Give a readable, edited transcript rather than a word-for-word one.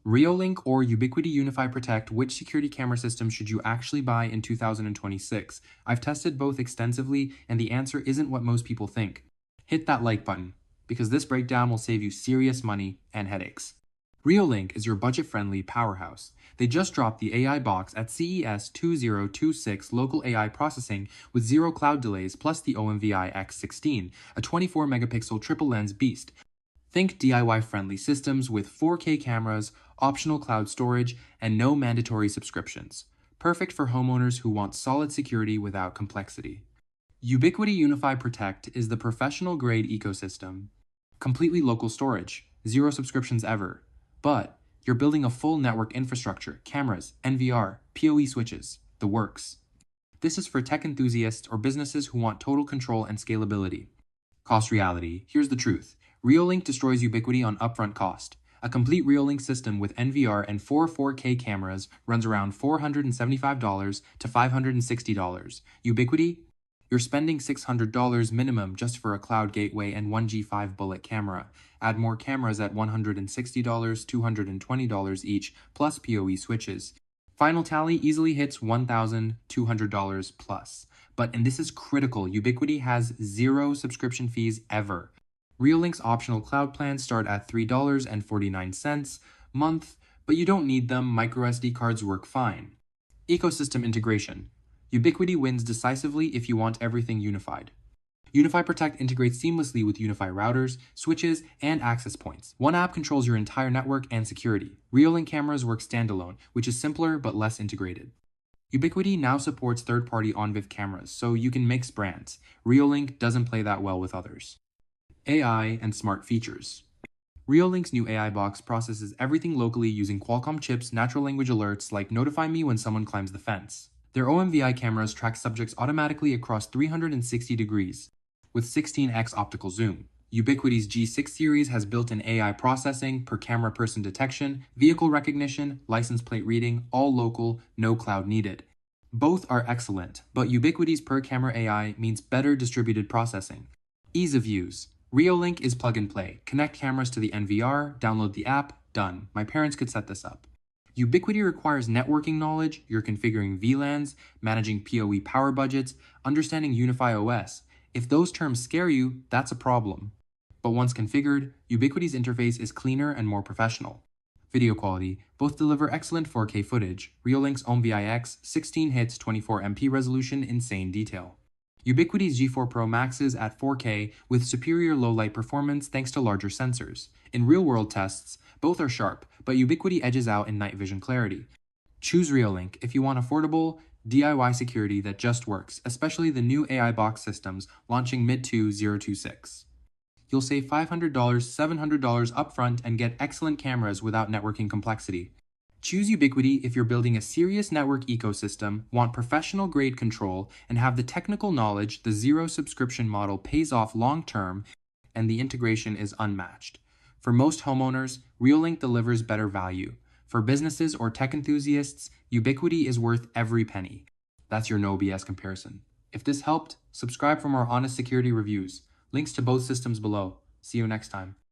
Reolink or Ubiquiti UniFi Protect, which security camera system should you actually buy in 2026? I've tested both extensively, and the answer isn't what most people think. Hit that like button, because this breakdown will save you serious money and headaches. Reolink is your budget-friendly powerhouse. They just dropped the AI box at CES 2026 local AI processing with zero cloud delays plus the OMVI X16, a 24-megapixel triple-lens beast. Think DIY-friendly systems with 4K cameras, optional cloud storage, and no mandatory subscriptions. Perfect for homeowners who want solid security without complexity. Ubiquiti UniFi Protect is the professional-grade ecosystem. Completely local storage, zero subscriptions ever. But you're building a full network infrastructure, cameras, NVR, PoE switches, the works. This is for tech enthusiasts or businesses who want total control and scalability. Cost reality. Here's the truth. Reolink destroys Ubiquiti on upfront cost. A complete Reolink system with NVR and 4K cameras runs around $475 to $560. Ubiquiti? You're spending $600 minimum just for a cloud gateway and 1G5 bullet camera. Add more cameras at $160, $220 each, plus PoE switches. Final tally easily hits $1,200 plus. And this is critical, Ubiquiti has zero subscription fees ever. Reolink's optional cloud plans start at $3.49 a month, but you don't need them, microSD cards work fine. Ecosystem integration. Ubiquiti wins decisively if you want everything unified. UniFi Protect integrates seamlessly with UniFi routers, switches, and access points. One app controls your entire network and security. Reolink cameras work standalone, which is simpler but less integrated. Ubiquiti now supports third-party OMVI cameras, so you can mix brands. Reolink doesn't play that well with others. AI and smart features. Reolink's new AI box processes everything locally using Qualcomm chips, natural language alerts like notify me when someone climbs the fence. Their OMVI cameras track subjects automatically across 360 degrees, with 16x optical zoom. Ubiquiti's G6 series has built-in AI processing, per-camera person detection, vehicle recognition, license plate reading, all local, no cloud needed. Both are excellent, but Ubiquiti's per-camera AI means better distributed processing. Ease of use. Reolink is plug-and-play. Connect cameras to the NVR, download the app, done. My parents could set this up. Ubiquiti requires networking knowledge, you're configuring VLANs, managing PoE power budgets, understanding UniFi OS. If those terms scare you, that's a problem. But once configured, Ubiquiti's interface is cleaner and more professional. Video quality. Both deliver excellent 4K footage. Reolink's OMVI X 16 hits 24MP resolution, insane detail. Ubiquiti's G4 Pro maxes at 4K with superior low-light performance thanks to larger sensors. In real-world tests, both are sharp, but Ubiquiti edges out in night vision clarity. Choose Reolink if you want affordable, DIY security that just works, especially the new AI box systems launching mid-2026. You'll save $500, $700 upfront and get excellent cameras without networking complexity. Choose Ubiquiti if you're building a serious network ecosystem, want professional-grade control, and have the technical knowledge the zero subscription model pays off long-term, and the integration is unmatched. For most homeowners, Reolink delivers better value. For businesses or tech enthusiasts, Ubiquiti is worth every penny. That's your no BS comparison. If this helped, subscribe for more honest security reviews. Links to both systems below. See you next time.